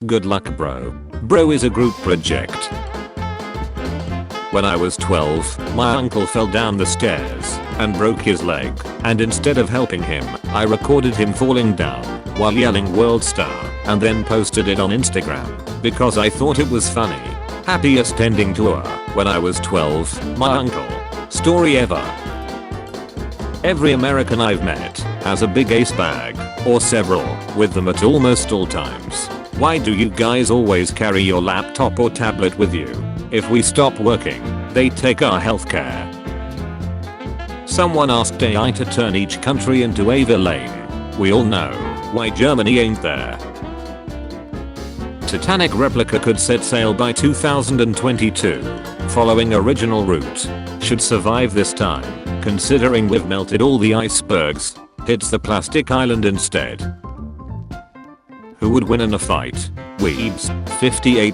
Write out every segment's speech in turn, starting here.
Good luck bro. Bro is a group project. When I was 12, my uncle fell down the stairs and broke his leg, and instead of helping him, I recorded him falling down while yelling world star and then posted it on Instagram because I thought it was funny. Happiest ending to a when I was 12, my uncle story ever. Every American I've met has a big ace bag or several with them at almost all times. Why do you guys always carry your laptop or tablet with you? If we stop working, they take our healthcare. Someone asked AI to turn each country into a villain. We all know why Germany ain't there. Titanic replica could set sail by 2022. Following original route. Should survive this time, considering we've melted all the icebergs. Hits the plastic island instead. Who would win in a fight? Weebs, 58%.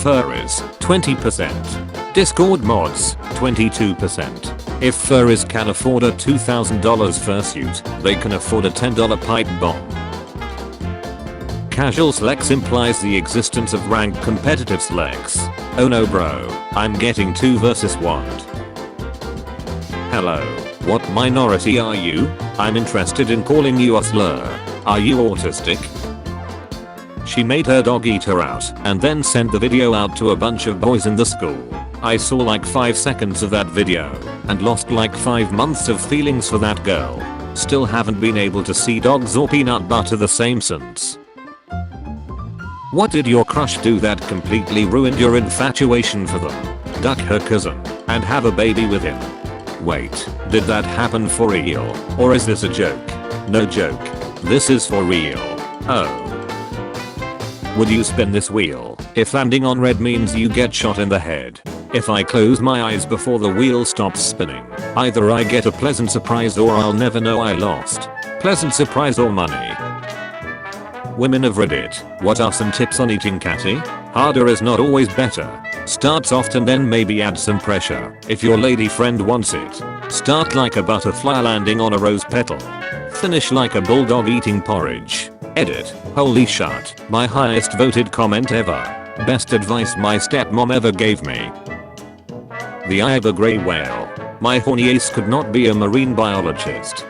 Furries, 20%. Discord mods, 22%. If furries can afford a $2,000 fursuit, they can afford a $10 pipe bomb. Casual Slex implies the existence of ranked competitive Slex. Oh no bro, I'm getting 2 versus 1. Hello, what minority are you? I'm interested in calling you a slur. Are you autistic? She made her dog eat her out and then sent the video out to a bunch of boys in the school. I saw like 5 seconds of that video and lost like 5 months of feelings for that girl. Still haven't been able to see dogs or peanut butter the same since. What did your crush do that completely ruined your infatuation for them? Duck her cousin and have a baby with him. Wait, did that happen for real? Or is this a joke? No joke. This is for real. Oh. Would you spin this wheel if landing on red means you get shot in the head? If I close my eyes before the wheel stops spinning, either I get a pleasant surprise or I'll never know I lost. Pleasant surprise or money. Women of Reddit, what are some tips on eating catty? Harder is not always better. Start soft and then maybe add some pressure if your lady friend wants it. Start like a butterfly landing on a rose petal. Finish like a bulldog eating porridge. Edit. Holy shit, my highest voted comment ever. Best advice my stepmom ever gave me. The eye of a grey whale. My horny ace could not be a marine biologist.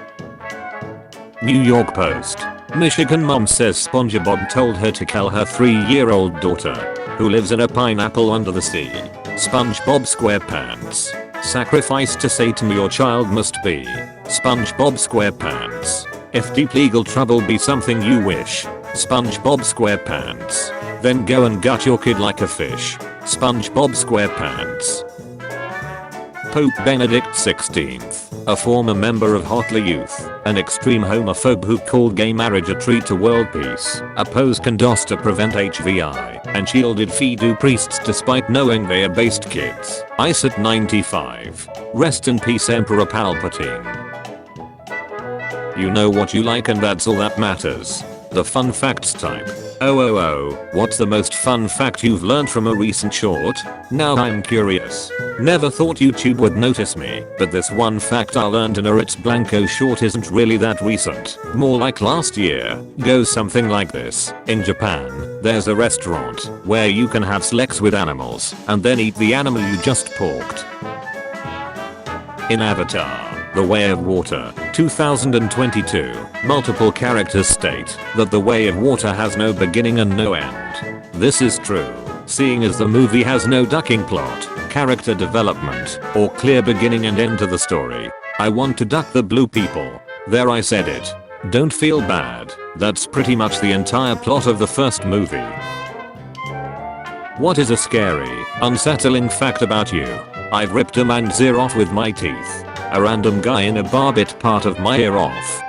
New York Post. Michigan mom says SpongeBob told her to kill her 3-year-old daughter, who lives in a pineapple under the sea. SpongeBob SquarePants. Sacrifice to Satan your child must be. SpongeBob SquarePants. If deep legal trouble be something you wish, SpongeBob SquarePants. Then go and gut your kid like a fish. SpongeBob SquarePants. Pope Benedict XVI, a former member of Hotler Youth, an extreme homophobe who called gay marriage a treat to world peace, opposed condos to prevent HVI, and shielded Fidu priests despite knowing they abased kids. Ice at 95. Rest in peace Emperor Palpatine. You know what you like and that's all that matters. The fun facts type. Oh, what's the most fun fact you've learned from a recent short? Now I'm curious. Never thought YouTube would notice me, but this one fact I learned in a Ritz Blanco short isn't really that recent. More like last year. Goes something like this. In Japan, there's a restaurant where you can have sex with animals and then eat the animal you just porked. In Avatar, The Way of Water, 2022, multiple characters state that the Way of Water has no beginning and no end. This is true, seeing as the movie has no ducking plot, character development, or clear beginning and end to the story. I want to duck the blue people. There I said it. Don't feel bad, that's pretty much the entire plot of the first movie. What is a scary, unsettling fact about you? I've ripped a man's ear off with my teeth. A random guy in a bar bit part of my ear off.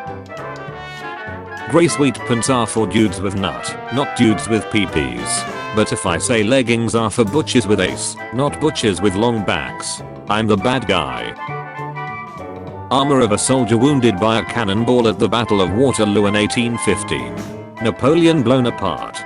Grey sweat pants are for dudes with nut, not dudes with PPs. But if I say leggings are for butchers with ace, not butchers with long backs, I'm the bad guy. Armor of a soldier wounded by a cannonball at the Battle of Waterloo in 1815. Napoleon blown apart.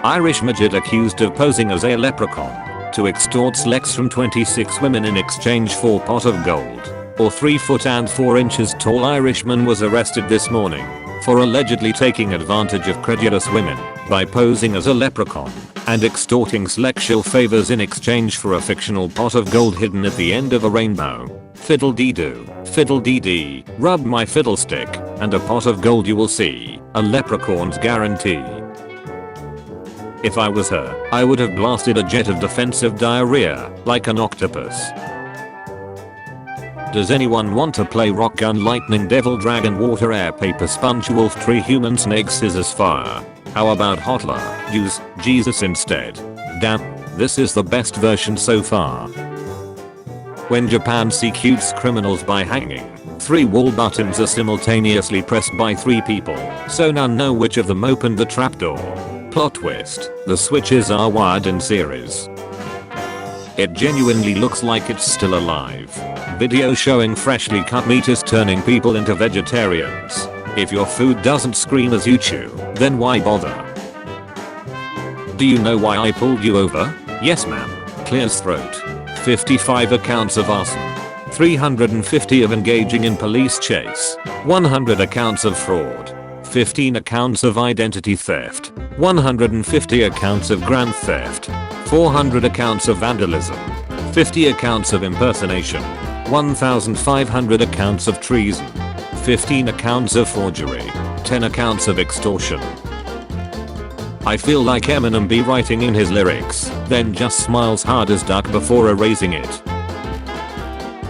Irish midget accused of posing as a leprechaun to extort sex from 26 women in exchange for pot of gold. Or 3 foot and 4 inches tall Irishman was arrested this morning for allegedly taking advantage of credulous women by posing as a leprechaun and extorting sexual favors in exchange for a fictional pot of gold hidden at the end of a rainbow. Fiddle-dee-doo, fiddle-dee-dee, rub my fiddlestick, and a pot of gold you will see, a leprechaun's guarantee. If I was her, I would have blasted a jet of defensive diarrhea, like an octopus. Does anyone want to play rock gun lightning devil dragon water air paper sponge wolf tree human snake scissors fire? How about Hotler, use Jesus instead? Damn, this is the best version so far. When Japan executes criminals by hanging, 3 wall buttons are simultaneously pressed by 3 people, so none know which of them opened the trapdoor. Plot twist, the switches are wired in series. It genuinely looks like it's still alive. Video showing freshly cut meat is turning people into vegetarians. If your food doesn't scream as you chew, then why bother? Do you know why I pulled you over? Yes ma'am. Clears throat. 55 accounts of arson. 350 of engaging in police chase. 100 accounts of fraud. 15 accounts of identity theft. 150 accounts of grand theft. 400 accounts of vandalism. 50 accounts of impersonation. 1,500 accounts of treason. 15 accounts of forgery. 10 accounts of extortion. I feel like Eminem be writing in his lyrics, then just smiles hard as duck before erasing it.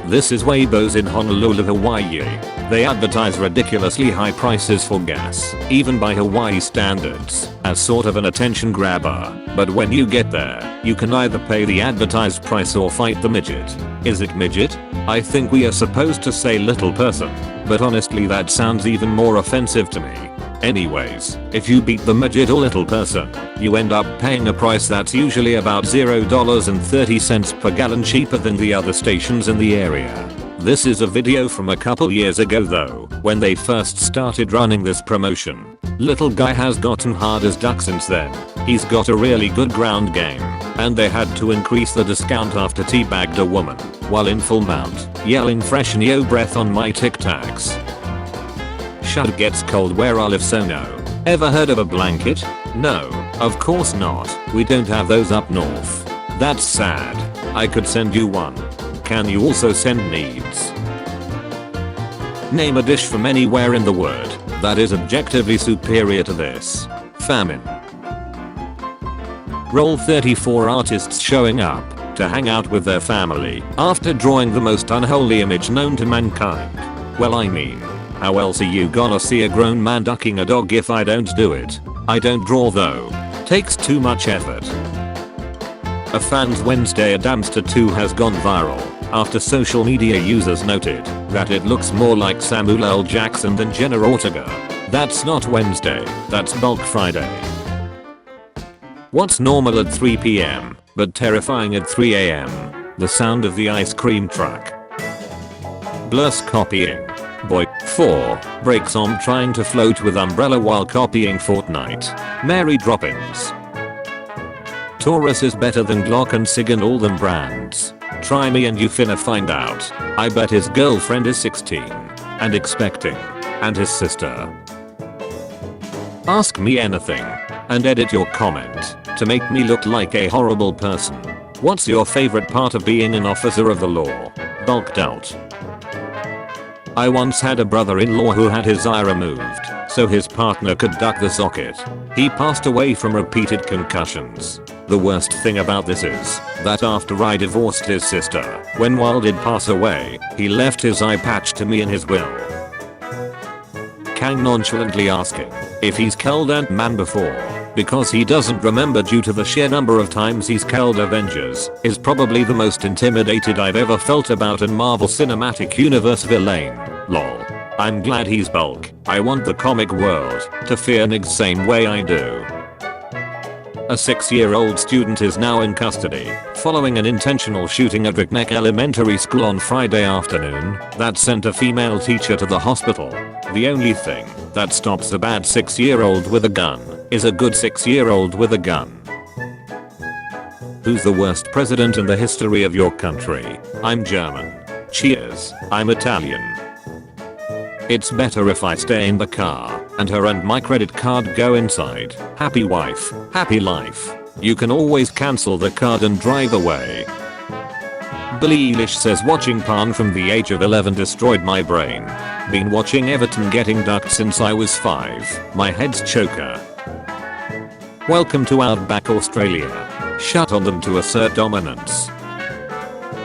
This is Weibo's in Honolulu, Hawaii. They advertise ridiculously high prices for gas, even by Hawaii standards, as sort of an attention grabber. But when you get there, you can either pay the advertised price or fight the midget. Is it midget? I think we are supposed to say little person, but honestly that sounds even more offensive to me. Anyways, if you beat the midget or little person, you end up paying a price that's usually about $0.30 per gallon cheaper than the other stations in the area. This is a video from a couple years ago though, when they first started running this promotion. Little guy has gotten hard as duck since then. He's got a really good ground game, and they had to increase the discount after teabagged a woman, while in full mount, yelling fresh neo breath on my Tic Tacs. Shut gets cold where I live so no. Ever heard of a blanket? No, of course not, we don't have those up north. That's sad. I could send you one. Can you also send needs? Name a dish from anywhere in the world that is objectively superior to this. Famine. Roll 34 artists showing up to hang out with their family after drawing the most unholy image known to mankind. Well, I mean, how else are you gonna see a grown man ducking a dog if I don't do it? I don't draw though. Takes too much effort. A Fans Wednesday Adamster 2 has gone viral after social media users noted that it looks more like Samuel L. Jackson than Jenna Ortega. That's not Wednesday, that's Bulk Friday. What's normal at 3 PM, but terrifying at 3 AM? The sound of the ice cream truck. Blurs copying. Boy. 4. Breaks on trying to float with umbrella while copying Fortnite. Mary Droppins. Taurus is better than Glock and Sig and all them brands. Try me and you finna find out. I bet his girlfriend is 16. And expecting. And his sister. Ask me anything. And edit your comment to make me look like a horrible person. What's your favorite part of being an officer of the law? Bulked out. I once had a brother-in-law who had his eye removed so his partner could duck the socket. He passed away from repeated concussions. The worst thing about this is that after I divorced his sister, when Wild did pass away, he left his eye patch to me in his will. Kang nonchalantly asking if he's killed Ant-Man before because he doesn't remember due to the sheer number of times he's killed Avengers is probably the most intimidated I've ever felt about a Marvel Cinematic Universe villain. Lol. I'm glad he's Bulk. I want the comic world to fear Nig same way I do. A 6-year-old student is now in custody following an intentional shooting at Rickneck Elementary School on Friday afternoon that sent a female teacher to the hospital. The only thing that stops a bad 6-year-old with a gun is a good 6-year-old with a gun. Who's the worst president in the history of your country? I'm German. Cheers, I'm Italian. It's better if I stay in the car and her and my credit card go inside. Happy wife, happy life. You can always cancel the card and drive away. Billie Eilish says watching porn from the age of 11 destroyed my brain. Been watching Everton getting ducked since I was 5. My head's choker. Welcome to Outback Australia. Shut on them to assert dominance.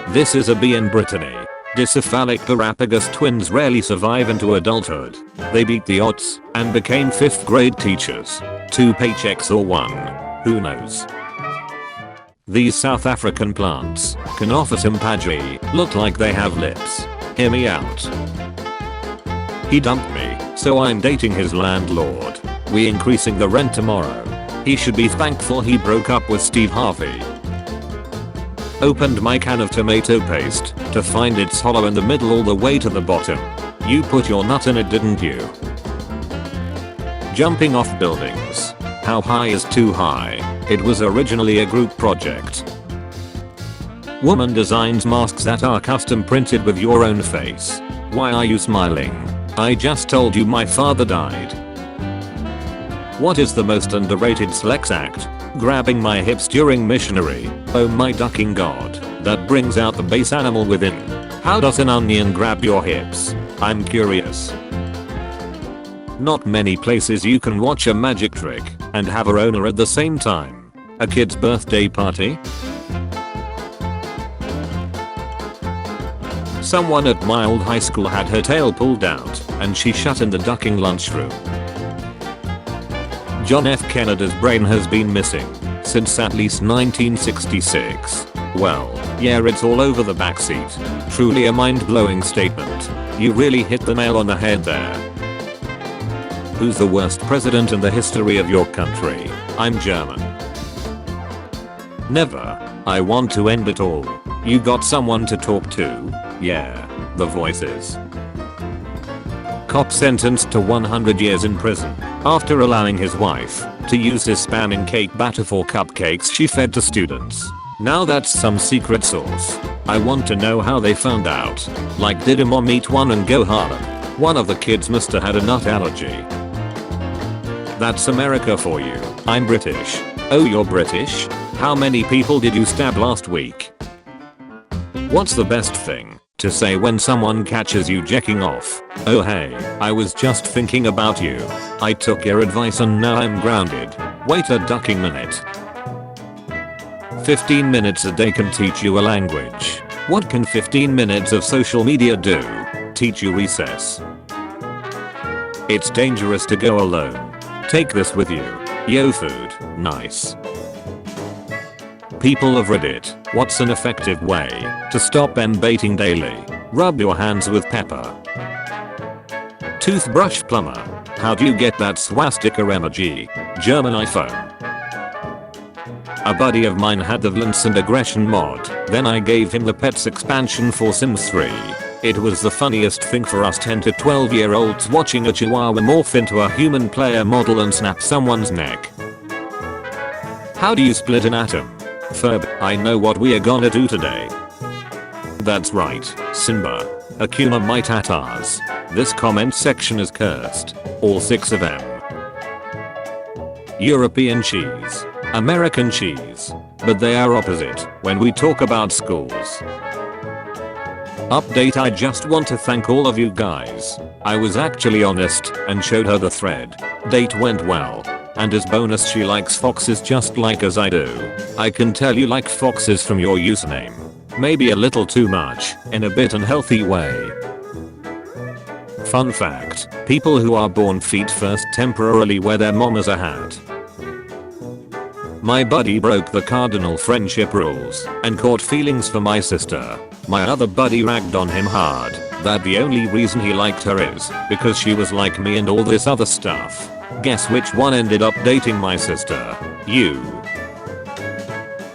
This is a bee in Brittany. Dicephalic Parapagus twins rarely survive into adulthood. They beat the odds and became 5th grade teachers. 2 paychecks or 1. Who knows? These South African plants can offer sympathy, look like they have lips. Hear me out. He dumped me, so I'm dating his landlord. We increasing the rent tomorrow. He should be thankful he broke up with Steve Harvey. Opened my can of tomato paste to find it's hollow in the middle all the way to the bottom. You put your nut in it, didn't you? Jumping off buildings. How high is too high? It was originally a group project. Woman designs masks that are custom printed with your own face. Why are you smiling? I just told you my father died. What is the most underrated sex act? Grabbing my hips during missionary. Oh my ducking god. That brings out the base animal within. How does an onion grab your hips? I'm curious. Not many places you can watch a magic trick and have a owner at the same time. A kid's birthday party? Someone at my old high school had her tail pulled out and she shut in the ducking lunchroom. John F. Kennedy's brain has been missing since at least 1966. Well, yeah, it's all over the backseat. Truly a mind-blowing statement. You really hit the nail on the head there. Who's the worst president in the history of your country? I'm German. Never. I want to end it all. You got someone to talk to? Yeah, the voices. Cop sentenced to 100 years in prison after allowing his wife to use his spam in cake batter for cupcakes she fed to students. Now that's some secret sauce. I want to know how they found out. Like, did a mom eat one and go Harlem? One of the kids must have had a nut allergy. That's America for you. I'm British. Oh, you're British? How many people did you stab last week? What's the best thing to say when someone catches you jacking off? Oh hey, I was just thinking about you. I took your advice and now I'm grounded. Wait a ducking minute. 15 minutes a day can teach you a language. What can 15 minutes of social media do? Teach you recess. It's dangerous to go alone. Take this with you. Yo, food. Nice. People of Reddit, what's an effective way to stop baiting daily? Rub your hands with pepper. Toothbrush plumber. How do you get that swastika emoji? German iPhone. A buddy of mine had the violence and aggression mod. Then I gave him the pets expansion for Sims 3. It was the funniest thing for us 10 to 12 year olds watching a chihuahua morph into a human player model and snap someone's neck. How do you split an atom? Ferb, I know what we are gonna do today. That's right, Simba. Akuna Matatas. This comment section is cursed. All 6 of them. European cheese. American cheese. But they are opposite when we talk about schools. Update, I just want to thank all of you guys. I was actually honest and showed her the thread. Date went well. And as bonus, she likes foxes just like as I do. I can tell you like foxes from your username. Maybe a little too much, in a bit unhealthy way. Fun fact, people who are born feet first temporarily wear their mom as a hat. My buddy broke the cardinal friendship rules and caught feelings for my sister. My other buddy ragged on him hard that the only reason he liked her is because she was like me and all this other stuff. Guess which one ended up dating my sister? You.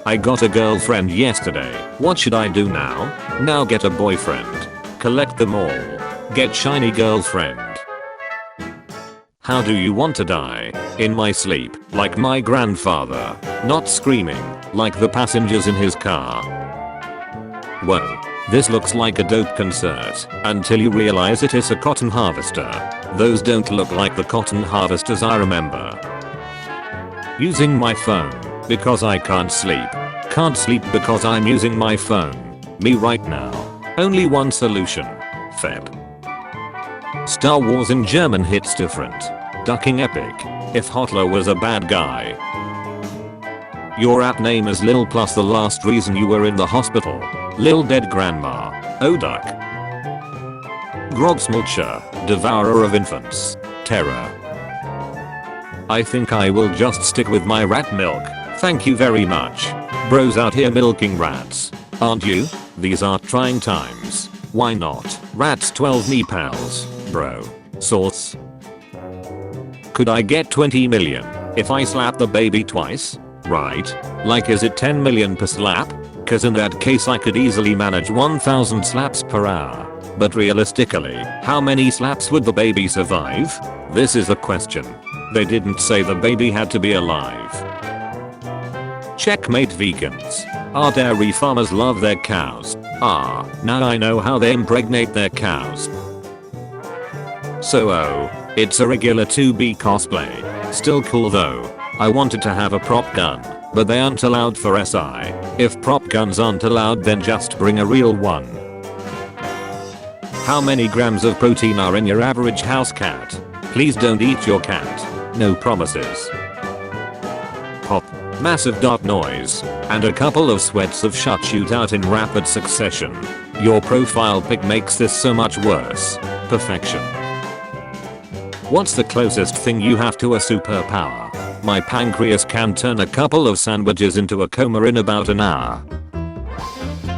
I got a girlfriend yesterday. What should I do now? Now get a boyfriend. Collect them all. Get shiny girlfriend. How do you want to die? In my sleep, like my grandfather. Not screaming, like the passengers in his car. Whoa. This looks like a dope concert until you realize it is a cotton harvester. Those don't look like the cotton harvesters I remember. Using my phone because I can't sleep. Can't sleep because I'm using my phone. Me right now. Only one solution. Feb. Star Wars in German hits different. Ducking epic. If Hitler was a bad guy. Your app name is Lil plus the last reason you were in the hospital. Lil dead grandma. Oh duck. Grogsmulcher, devourer of infants. Terror. I think I will just stick with my rat milk. Thank you very much. Bros out here milking rats. Aren't you? These are trying times. Why not? Rats 12 me pals. Bro. Source. Could I get 20 million if I slap the baby twice? Right. Like is it 10 million per slap? Cause in that case I could easily manage 1000 slaps per hour. But realistically, how many slaps would the baby survive? This is a question. They didn't say the baby had to be alive. Checkmate vegans. Our dairy farmers love their cows. Now I know how they impregnate their cows. So it's a regular 2B cosplay. Still cool though. I wanted to have a prop gun, but they aren't allowed for SI. If prop guns aren't allowed then just bring a real one. How many grams of protein are in your average house cat? Please don't eat your cat. No promises. Pop. Massive dark noise. And a couple of sweats of shut shoot out in rapid succession. Your profile pic makes this so much worse. Perfection. What's the closest thing you have to a superpower? My pancreas can turn a couple of sandwiches into a coma in about an hour.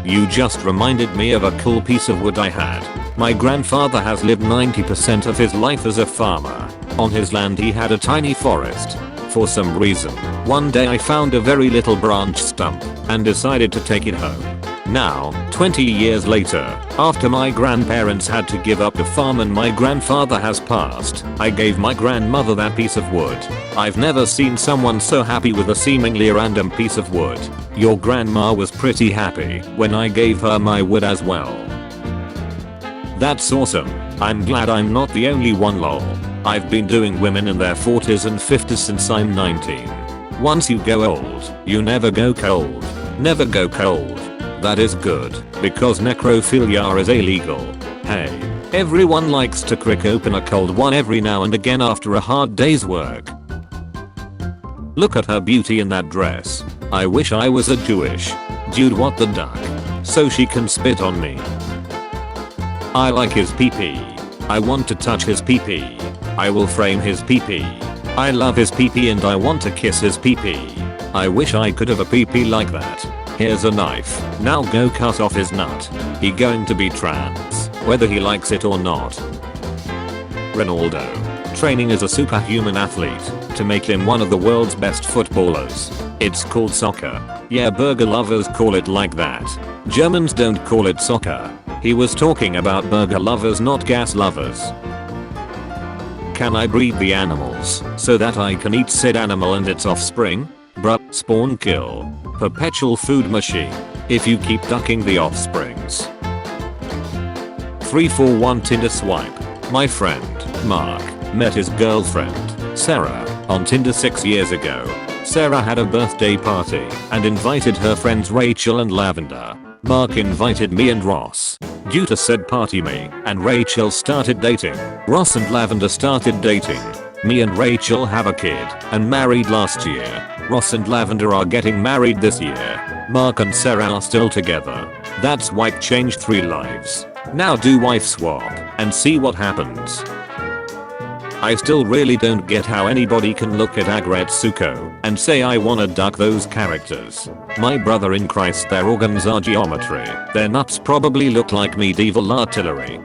You just reminded me of a cool piece of wood I had. My grandfather has lived 90% of his life as a farmer. On his land he had a tiny forest. For some reason, one day I found a very little branch stump and decided to take it home. Now, 20 years later, after my grandparents had to give up the farm and my grandfather has passed, I gave my grandmother that piece of wood. I've never seen someone so happy with a seemingly random piece of wood. Your grandma was pretty happy when I gave her my wood as well. That's awesome. I'm glad I'm not the only one lol. I've been doing women in their 40s and 50s since I'm 19. Once you go old, you never go cold. Never go cold. That is good, because necrophilia is illegal. Hey, everyone likes to crack open a cold one every now and again after a hard day's work. Look at her beauty in that dress. I wish I was a Jewish dude what the duck. So she can spit on me. I like his pee-pee. I want to touch his pee-pee. I will frame his pee-pee. I love his pee-pee and I want to kiss his pee-pee. I wish I could have a pee-pee like that. Here's a knife. Now go cut off his nut. He going to be trans, whether he likes it or not. Ronaldo. Training as a superhuman athlete to make him one of the world's best footballers. It's called soccer. Yeah, burger lovers call it like that. Germans don't call it soccer. He was talking about burger lovers, not gas lovers. Can I breed the animals so that I can eat said animal and its offspring? Bruh, spawn kill. Perpetual food machine. If you keep ducking the offsprings. 341 Tinder swipe. My friend, Mark, met his girlfriend, Sarah, on Tinder 6 years ago. Sarah had a birthday party and invited her friends Rachel and Lavender. Mark invited me and Ross. Due to said party, me and Rachel started dating. Ross and Lavender started dating. Me and Rachel have a kid and married last year. Ross and Lavender are getting married this year. Mark and Sarah are still together. That's wipe change 3 lives. Now do wife swap and see what happens. I still really don't get how anybody can look at Agretsuko and say I wanna duck those characters. My brother in Christ, their organs are geometry. Their nuts probably look like medieval artillery.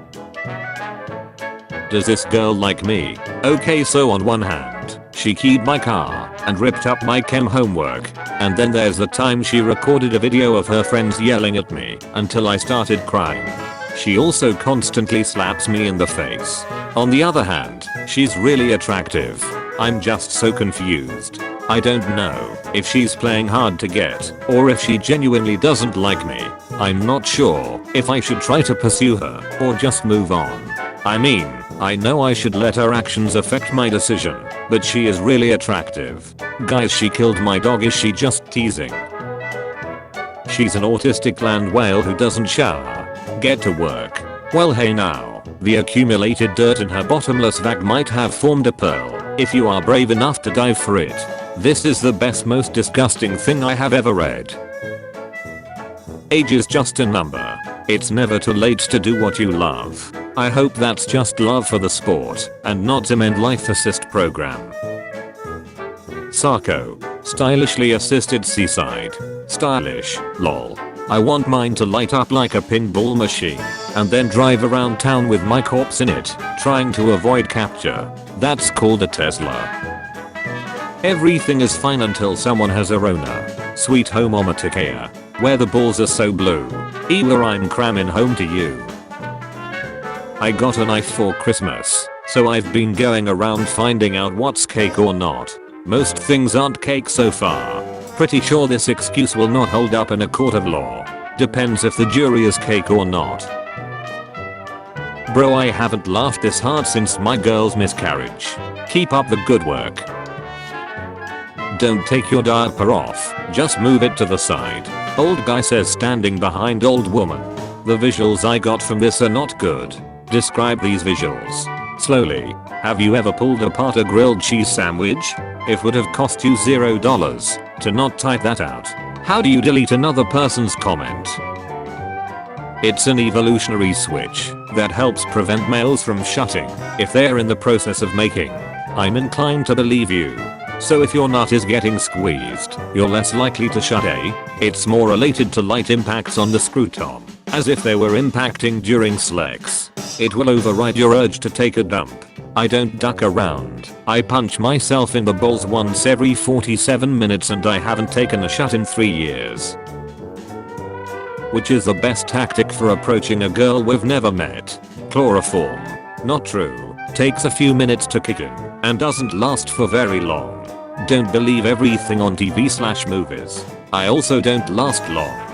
Does this girl like me? Okay, so on one hand, she keyed my car and ripped up my chem homework. And then there's the time she recorded a video of her friends yelling at me until I started crying. She also constantly slaps me in the face. On the other hand, she's really attractive. I'm just so confused. I don't know if she's playing hard to get or if she genuinely doesn't like me. I'm not sure if I should try to pursue her or just move on. I mean, I know I should let her actions affect my decision, but she is really attractive. Guys, she killed my dog. Is she just teasing? She's an autistic land whale who doesn't shower. Get to work. Well, hey now, the accumulated dirt in her bottomless vag might have formed a pearl if you are brave enough to dive for it. This is the best, most disgusting thing I have ever read. Age is just a number. It's never too late to do what you love. I hope that's just love for the sport and not a Mend Life Assist program. Sarko. Stylishly assisted seaside. Stylish, lol. I want mine to light up like a pinball machine and then drive around town with my corpse in it, trying to avoid capture. That's called a Tesla. Everything is fine until someone has a Rona. Sweet home onomatopoeia, where the balls are so blue. Ewa, I'm cramming home to you. I got a knife for Christmas, so I've been going around finding out what's cake or not. Most things aren't cake so far. Pretty sure this excuse will not hold up in a court of law. Depends if the jury is cake or not. Bro, I haven't laughed this hard since my girl's miscarriage. Keep up the good work. Don't take your diaper off, just move it to the side. Old guy says standing behind old woman. The visuals I got from this are not good. Describe these visuals. Slowly. Have you ever pulled apart a grilled cheese sandwich? It would have cost you $0 to not type that out. How do you delete another person's comment? It's an evolutionary switch that helps prevent males from shutting if they're in the process of making. I'm inclined to believe you. So if your nut is getting squeezed, you're less likely to shut, eh? It's more related to light impacts on the scrotum, as if they were impacting during sex. It will override your urge to take a dump. I don't duck around. I punch myself in the balls once every 47 minutes and I haven't taken a shut in 3 years. Which is the best tactic for approaching a girl we've never met? Chloroform. Not true. Takes a few minutes to kick in and doesn't last for very long. Don't believe everything on TV/movies. I also don't last long.